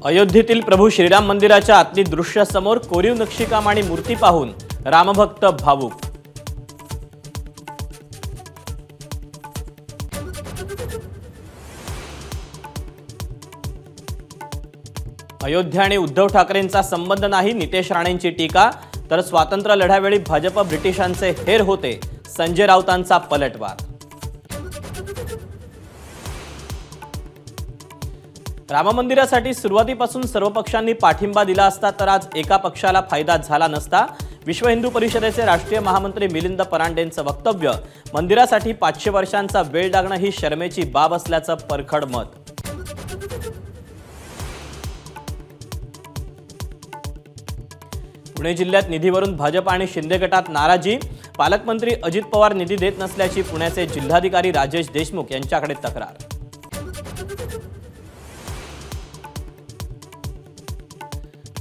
अयोध्येतील प्रभू श्रीराम मंदिराच्या आतली दृश्य समोर कोरीव नक्षीकाम आणि मूर्ती पाहून रामभक्त भावुक। अयोध्या आणि उद्धव ठाकरेंचा संबंध नाही, नितेश राणेंची टीका। तर स्वातंत्र्य लढ्यावेळी भाजप ब्रिटिशांचे हेर होते, संजय राऊतांचा पलटवार। राम मंदिरासाठी सुरुवातीपासून सर्व पक्षांनी पाठिंबा दिला असता तर आज एका पक्षाला फायदा झाला नसता। विश्व हिंदू परिषदेचे राष्ट्रीय महामंत्री मिलिंद परांडेंचं वक्तव्य। मंदिरासाठी 500 वर्षांचा वेळ लागणं ही शर्मेची बाब असल्याचं परखड मत। पुणे जिल्ह्यात निधीवरून भाजप आणि शिंदे गटात नाराजी। पालकमंत्री अजित पवार निधी देत नसल्याची पुण्याचे जिल्हाधिकारी राजेश देशमुख यांच्याकडे तक्रार।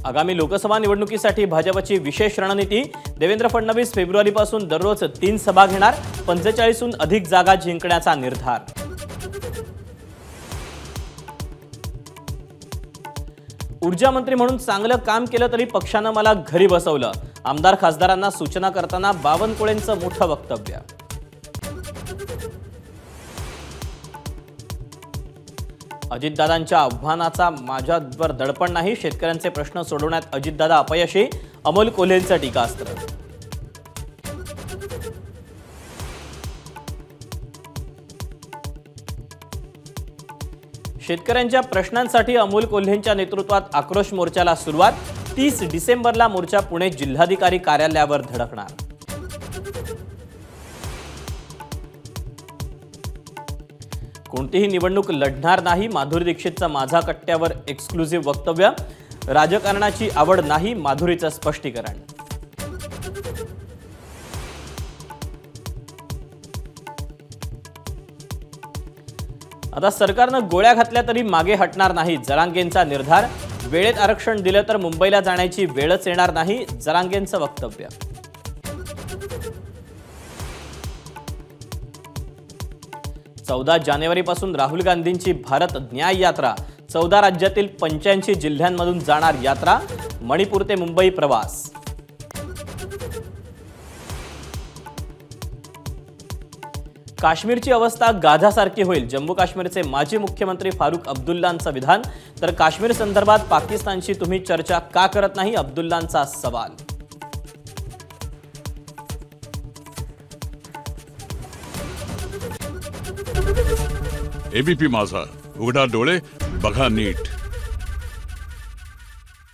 आगामी लोकसभा निवडणुकीसाठी भाजपची विशेष रणनीती। देवेंद्र फडणवीस फेब्रुवारीपासून दररोज 3 सभा घेणार। 45हून अधिक जागा जिंकण्याचा निर्धार। ऊर्जा मंत्री म्हणून चांगलं काम केलं तरी पक्षानं मला घरी बसवलं। आमदार खासदारांना सूचना करताना बावनकुळेंचं मोठं वक्तव्य। अजितदादांच्या आव्हानाचा माझ्यावर दडपण नाही, शेतकऱ्यांचे प्रश्न सोडवण्यात अजितदादा अपयशी। अमोल कोल्हेंचं टीकास्त्र। शेतकऱ्यांच्या प्रश्नांसाठी अमोल कोल्हेंच्या नेतृत्वात आक्रोश मोर्चाला सुरुवात। 30 डिसेंबरला मोर्चा पुणे जिल्हाधिकारी कार्यालयावर धडकणार। कोणतीही निवडणूक लढणार नाही, माधुरी दीक्षितचं माझा कट्ट्यावर एक्सक्लुझिव्ह वक्तव्य। राजकारणाची आवड नाही, माधुरीचं स्पष्टीकरण। आता सरकारनं गोळ्या घातल्या तरी मागे हटणार नाही, जरांगेंचा निर्धार। वेळेत आरक्षण दिलं तर मुंबईला जाण्याची वेळच येणार नाही, जरांगेंचं वक्तव्य। 14 जानेवारीपासून राहुल गांधींची भारत न्याय यात्रा। 14 राज्यातील 85 जिल्ह्यांमधून जाणार यात्रा। मणिपूर ते मुंबई प्रवास। काश्मीरची अवस्था गाझासारखी होईल, जम्मू काश्मीरचे माजी मुख्यमंत्री फारुख अब्दुल्लांचं विधान। तर काश्मीर संदर्भात पाकिस्तानशी तुम्ही चर्चा का करत नाही, अब्दुल्लांचा सवाल। एबीपी माझा, उघडा डोळे बघा नीट।